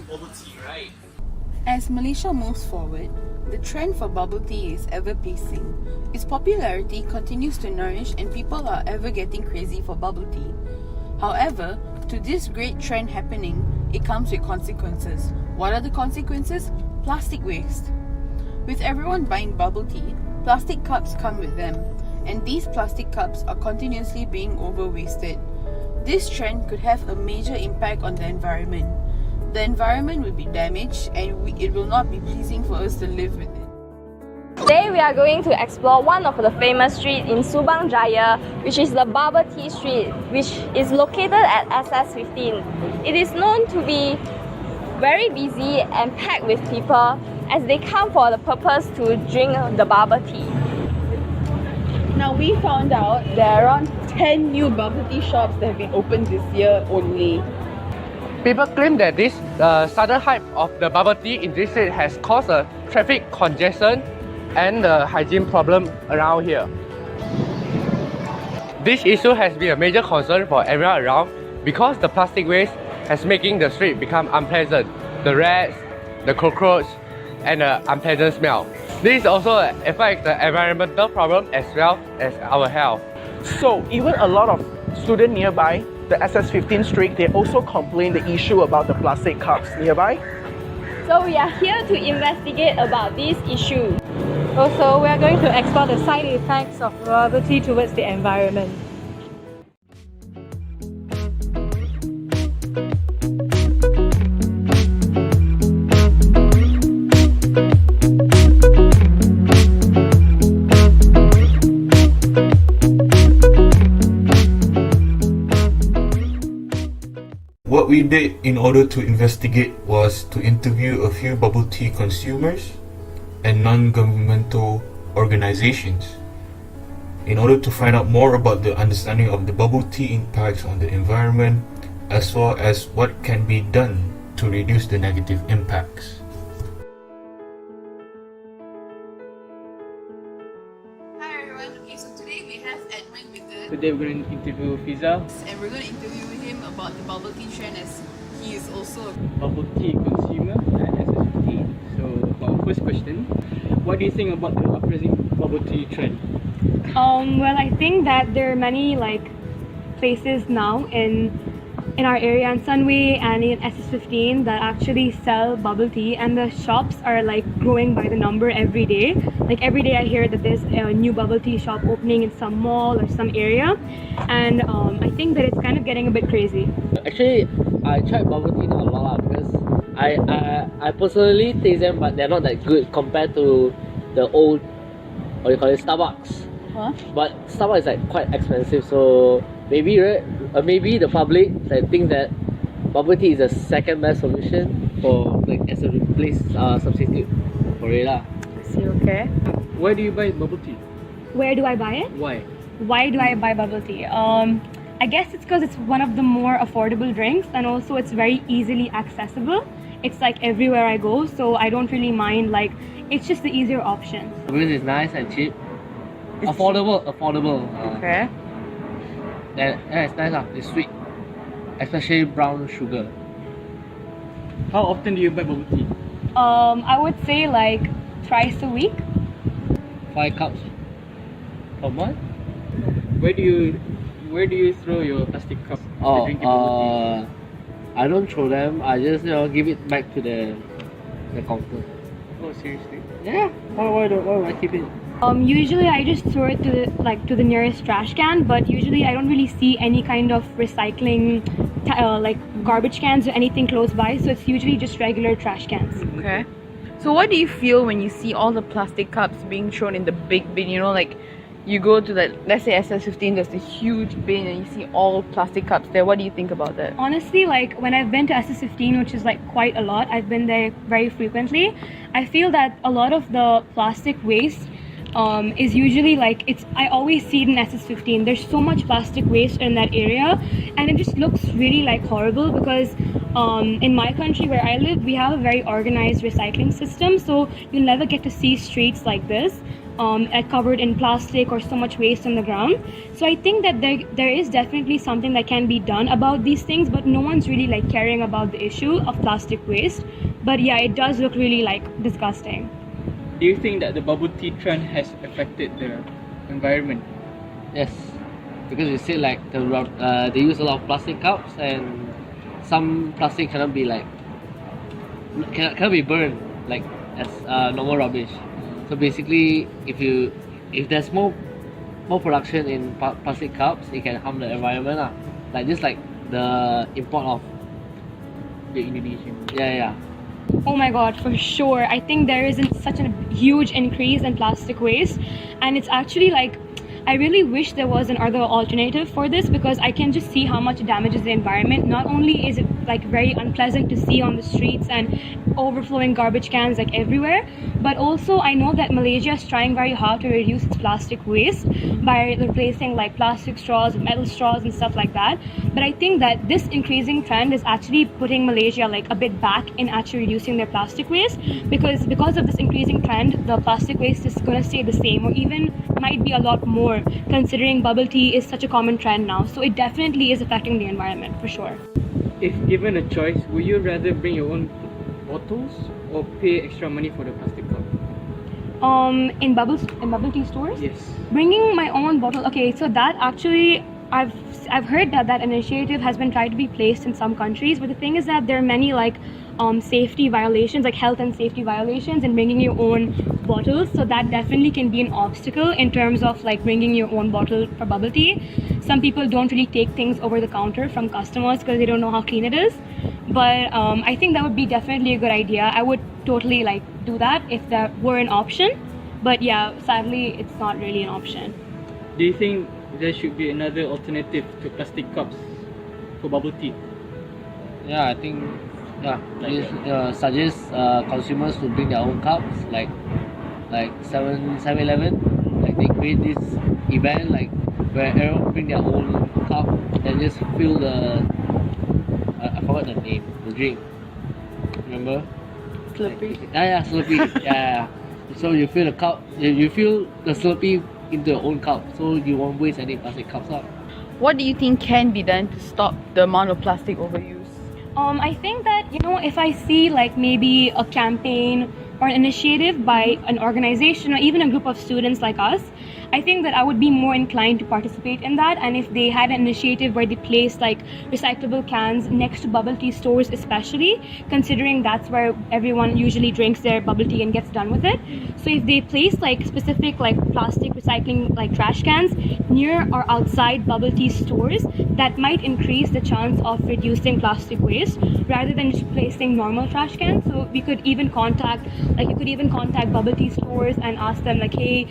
bubble tea, right? As Malaysia moves forward, the trend for bubble tea is ever pacing. Its popularity continues to nourish and people are ever getting crazy for bubble tea. However, to this great trend happening, it comes with consequences. What are the consequences? Plastic waste. With everyone buying bubble tea, plastic cups come with them, and these plastic cups are continuously being over-wasted. This trend could have a major impact on the environment. The environment will be damaged and it will not be pleasing for us to live with it. Today we are going to explore one of the famous streets in Subang Jaya, which is the Bubble Tea Street, which is located at SS15. It is known to be very busy and packed with people as they come for the purpose to drink the bubble tea. Now we found out there are around 10 new bubble tea shops that have been opened this year only. People claim that this sudden hype of the bubble tea in this state has caused a traffic congestion and a hygiene problem around here. This issue has been a major concern for everyone around because the plastic waste has making the street become unpleasant. The rats, the cockroach, and the unpleasant smell. This also affects the environmental problem as well as our health. So even a lot of students nearby the SS15 street, they also complain the issue about the plastic cups nearby. So we are here to investigate about this issue. Also, we are going to explore the side effects of bubble tea towards the environment. What we did in order to investigate was to interview a few bubble tea consumers and non-governmental organizations in order to find out more about the understanding of the bubble tea impacts on the environment as well as what can be done to reduce the negative impacts. Hi everyone, okay, so today we have Edmund with us Today we're going to interview Fiza, and we're going to interview him about the bubble tea trend as he is also a bubble tea consumer at SS15. So for our first question, what do you think about the uprising bubble tea trend? Well, I think that there are many places now in our area in Sunway and in SS15 that actually sell bubble tea, and the shops are growing by the number every day. Every day I hear that there's a new bubble tea shop opening in some mall or some area, and I think that it's kind of getting a bit crazy. Actually, I tried bubble tea a lot because I personally taste them, but they're not that good compared to the old, what do you call it, Starbucks. Huh? But Starbucks is quite expensive, so maybe maybe the public think that bubble tea is the second best solution for as a substitute for it lah. Okay. Why do you buy bubble tea? Where do I buy it? Why? Why do I buy bubble tea? I guess it's because it's one of the more affordable drinks, and also it's very easily accessible. It's everywhere I go, so I don't really mind. It's just the easier option. Because it's nice and cheap. Affordable. Okay. Yeah, it's nice lah. It's sweet, especially brown sugar. How often do you buy bubble tea? I would say twice a week. 5 cups per month. Where do you throw your plastic cup to drink your bubble tea? I don't throw them. I just give it back to the counter. Oh, seriously? Yeah. Why do I keep it? Usually I just throw it to the nearest trash can, but usually I don't really see any kind of recycling garbage cans or anything close by, so it's usually just regular trash cans. Okay. So what do you feel when you see all the plastic cups being thrown in the big bin? You go to let's say SS15, there's this huge bin and you see all plastic cups there. What do you think about that? Honestly, when I've been to SS15, which is quite a lot, I've been there very frequently, I feel that a lot of the plastic waste is usually I always see it in SS15. There's so much plastic waste in that area, and it just looks really horrible because in my country where I live, we have a very organized recycling system, so you'll never get to see streets like this. covered in plastic or so much waste on the ground. So I think that there is definitely something that can be done about these things, but no one's really like caring about the issue of plastic waste. But yeah, it does look really like disgusting. Do you think that the bubble tea trend has affected the environment? Yes, because you said like they use a lot of plastic cups, and some plastic cannot be burned like as normal rubbish. So basically, if there's more production in plastic cups, it can harm the environment lah. Like just like the import of The Indonesian. yeah. Oh my god, for sure. I think there is such a huge increase in plastic waste, and it's actually like, I really wish there was another alternative for this, because I can just see how much it damages the environment. Not only is it like very unpleasant to see on the streets and overflowing garbage cans like everywhere, but also I know that Malaysia is trying very hard to reduce its plastic waste by replacing like plastic straws with metal straws and stuff like that. But I think that this increasing trend is actually putting Malaysia like a bit back in actually reducing their plastic waste, because of this increasing trend, the plastic waste is going to stay the same, or even might be a lot more, considering bubble tea is such a common trend now. So it definitely is affecting the environment for sure. If given a choice, would you rather bring your own bottles or pay extra money for the plastic cup? In bubble tea stores? Yes. Bringing my own bottle. Okay, so that actually, I've heard that initiative has been tried to be placed in some countries, but the thing is that there are many like safety violations, like health and safety violations in bringing your own bottles. So that definitely can be an obstacle in terms of like bringing your own bottle for bubble tea. Some people don't really take things over the counter from customers because they don't know how clean it is. But I think that would be definitely a good idea. I would totally like do that if that were an option. But yeah, sadly, it's not really an option. Do you think there should be another alternative to plastic cups for bubble tea? Yeah, I think please suggest consumers to bring their own cups, like 7-Eleven. Like they create this event like where everyone bring their own cup and just fill the I forgot the name, the drink. Remember? Slurpee. Yeah, Slurpee. yeah. So you fill the cup, you fill the Slurpee into your own cup, so you won't waste any plastic cups out. What do you think can be done to stop the amount of plastic overuse? I think that, if I see like maybe a campaign or an initiative by an organization or even a group of students like us, I think that I would be more inclined to participate in that. And if they had an initiative where they place like recyclable cans next to bubble tea stores, especially considering that's where everyone usually drinks their bubble tea and gets done with it. So if they place like specific like plastic recycling like trash cans near or outside bubble tea stores, that might increase the chance of reducing plastic waste rather than just placing normal trash cans. So you could even contact bubble tea stores and ask them like, hey,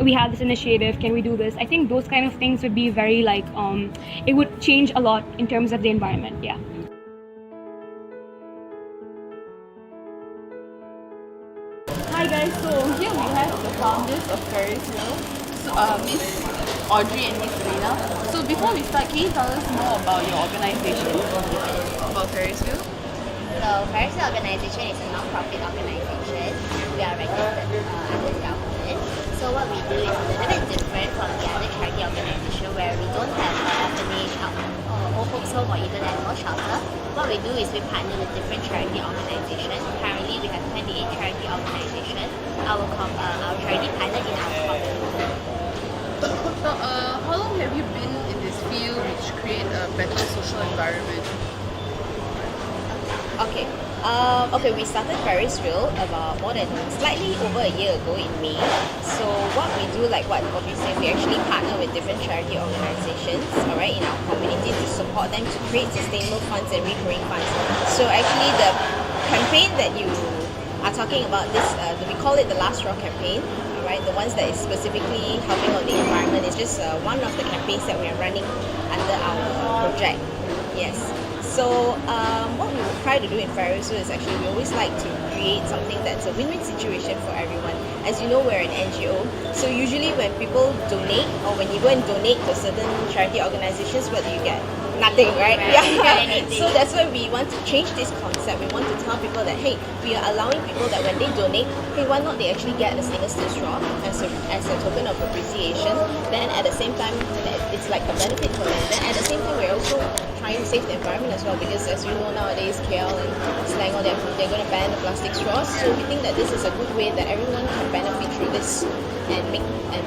we have this initiative, can we do this? I think those kind of things would be very like it would change a lot in terms of the environment. Yeah. Hi guys, so here we have the founders of Ferris Wheel, Miss Audrey and Miss Lena. So before we start, can you tell us more about your organization, about Ferris Wheel? So Ferris Wheel Organization is a non-profit organization. We are regulated under the government. So what we do is a little bit different from the other charity organization where we don't have an orphanage or old folks home or even animal shelter. What we do is we partner with different charity organizations. Currently we have 28 charity organizations. Our charity partner in our community. So how long have you been in this field which create a better social environment? Okay. We started Ferris Wheel about slightly over a year ago in May. So what we do, like what we say, we actually partner with different charity organizations, alright, in our community to support them to create sustainable funds and recurring funds. So actually the campaign that you are talking about, we call it the Last Straw campaign, alright, the ones that is specifically helping on the environment is just one of the campaigns that we are running under our project. Yes. So what we try to do in Ferris Wheel is actually we always like to create something that's a win-win situation for everyone. As you know, we're an NGO, so usually when people donate or when you go and donate to certain charity organizations, what do you get? Nothing, right? Yeah. So that's why we want to change this concept is that we want to tell people that, hey, we are allowing people that when they donate, hey, why not they actually get a stainless steel straw as a token of appreciation. Then at the same time, it's like a benefit for them. Then at the same time, we're also trying to save the environment as well, because as you know nowadays, KL and Slang, they're going to ban the plastic straws. So we think that this is a good way that everyone can benefit through this and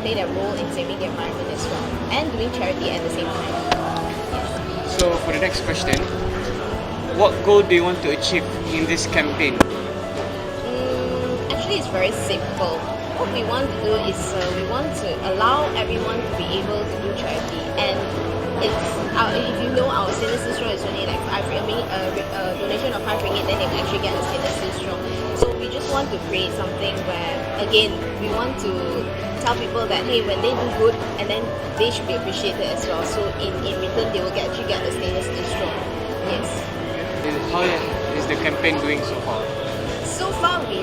play their role in saving the environment as well, and doing charity at the same time. So for the next question, what goal do you want to achieve in this campaign? Actually, it's very simple. What we want to do is we want to allow everyone to be able to do charity, and it's if you know our stainless steel straw is only like a donation of 5 ringgit, then they can actually get a stainless steel straw. So we just want to create something where, again, we want to tell people that, hey, when they do good, and then they should be appreciated as well. So in return, they will actually get the stainless steel straw. Yes. How is the campaign going so far? So far, we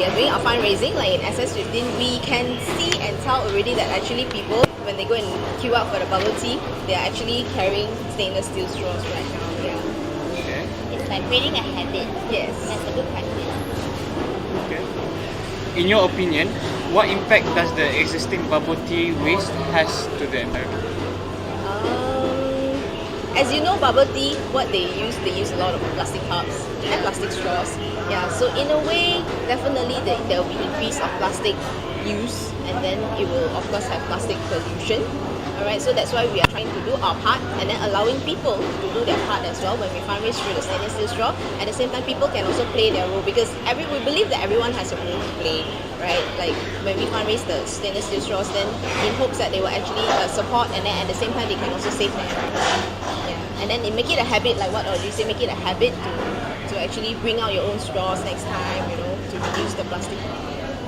are doing our fundraising. Like in SS15, we can see and tell already that actually people, when they go and queue up for the bubble tea, they are actually carrying stainless steel straws right now. Yeah. Okay. It's like creating a habit. Yes. That's a good practice. Okay. In your opinion, what impact does the existing bubble tea waste has to the environment? As you know, bubble tea, what they use a lot of plastic cups and plastic straws. Yeah, so in a way, definitely there will be increase of plastic use, and then it will of course have plastic pollution. Alright, so that's why we are trying to do our part, and then allowing people to do their part as well when we fundraise through the stainless steel straw. At the same time, people can also play their role, because we believe that everyone has a role to play, right? Like when we fundraise the stainless steel straws, then in hopes that they will actually support, and then at the same time they can also save the environment. Yeah, and then make it a habit, like what Audrey said, make it a habit to actually bring out your own straws next time, you know, to reduce the plastic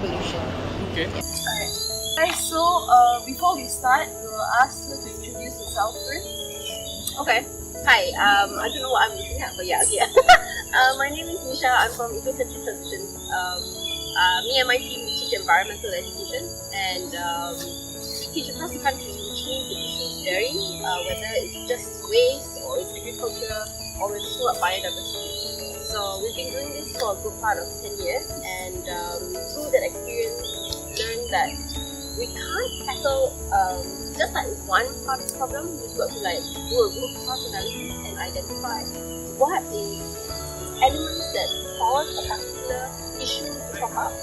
pollution. Okay. Alright, so before we start, we'll ask you to introduce yourself first. Okay. Hi. I don't know what I'm looking at, but yeah, okay. My name is Nisha. I'm from Ecocentric Solutions. Me and my team we teach environmental education, and we teach across the country, which means the issues vary, whether it's just waste or it's agriculture or we're talking about biodiversity. So we've been doing this for a good part of 10 years, and through that experience, learned that we can't tackle just like one part of the problem. We've got to like do a root cause analysis and identify what is elements that cause a particular issue to pop up,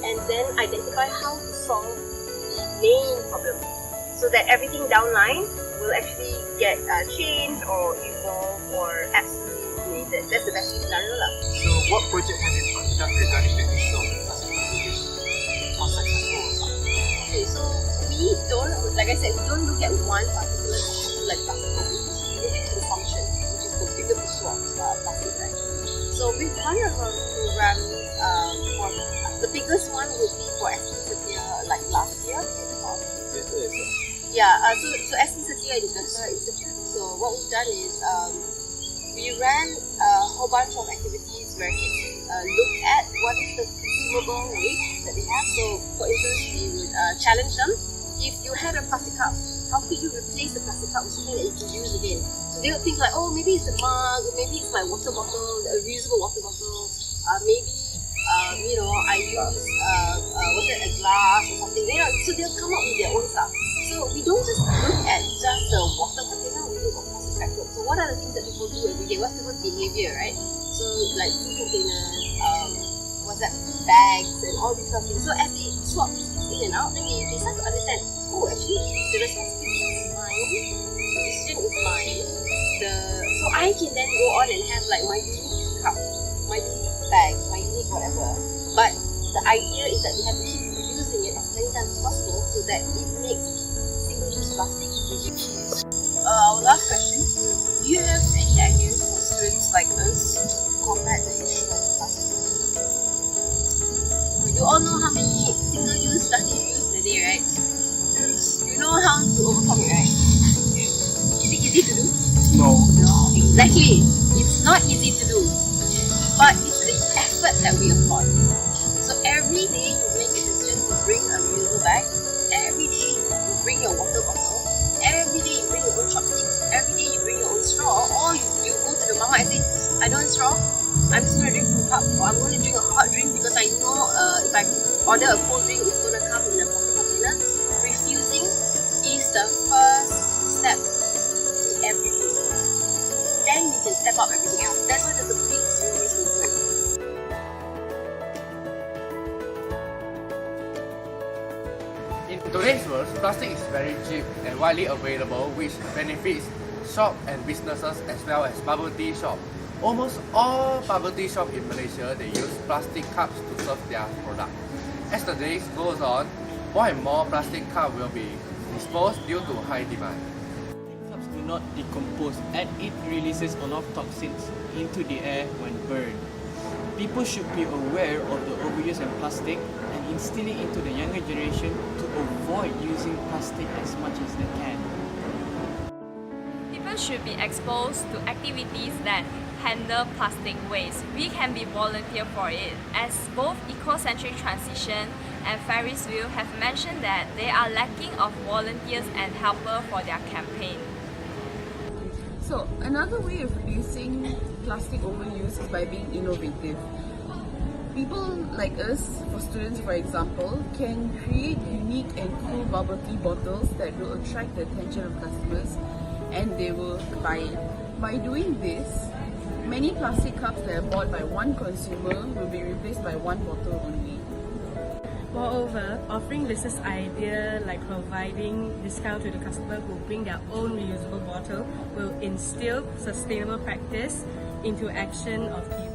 and then identify how to solve the main problem, so that everything downline will actually get changed or evolve or absolutely that's the best case scenario lah. So what project have you conducted regarding the issue of plastic use? How successful was that? Okay, so we don't, like I said, we don't look at one particular issue like plastic abuse. We look at consumption, which is the bigger issue of plastic, right? So we've done a program for the biggest one would be for ST Setia, like last year. Yeah, so ST Setia is the institute. So what we've done is we ran a whole bunch of activities where kids look at what is the consumable waste that they have. So for instance, we would challenge them. If you had a plastic cup, how could you replace the plastic cup with something that you can use again? So they would think like, oh, maybe it's a mug, maybe it's my water bottle, a reusable water bottle, maybe you know, I use a glass or something. You know, so they'll come up with their own stuff. So we don't just look at just the water container, we look at plastic backward. So what are the things that people do every day? What's people's behavior, right? So like food containers, bags and all these kind of things. So as they swap these things in and out, then they start to understand, oh, actually the responsibility is mine, the decision is mine. So I can then go on and have like my unique cup, my unique bag, my unique whatever. But the idea is that they have to keep reusing it as many times as possible, so that it makes single-use plastic reduced. Our last question, do you have any ideas for students like us to combat the issue of plastic? You all know how many single-use plastic you use in a day, right? You know how to overcome it, right? Is it easy to do? No. No, exactly. It's not easy to do, but it's the effort that we apply. So every day you make a decision to bring a reusable bag. Every day you bring your water bottle. Every day you bring your own chopsticks. Every day you bring your own straw. Or you go to the mama and say, I don't want straw. order a cold drink, it's gonna come in a plastic container. Refusing is the first step to everything. Then you can step up everything else. That's why there's a big zero waste movement. In today's world, plastic is very cheap and widely available, which benefits shops and businesses as well as bubble tea shops. Almost all bubble tea shops in Malaysia, they use plastic cups to serve their product. As the days goes on, more and more plastic cups will be disposed due to high demand. Cups do not decompose and it releases a lot of toxins into the air when burned. People should be aware of the overuse of plastic and instill it into the younger generation to avoid using plastic as much as they can. People should be exposed to activities that handle plastic waste. We can be volunteer for it, as both Ecocentric Transition and Ferris Wheel have mentioned that they are lacking of volunteers and helpers for their campaign. So another way of reducing plastic overuse is by being innovative. People like us, for students for example, can create unique and cool bubble tea bottles that will attract the attention of customers and they will buy it. By doing this, many plastic cups that are bought by one consumer will be replaced by one bottle only. Moreover, offering business idea like providing discount to the customer who bring their own reusable bottle will instill sustainable practice into action of people.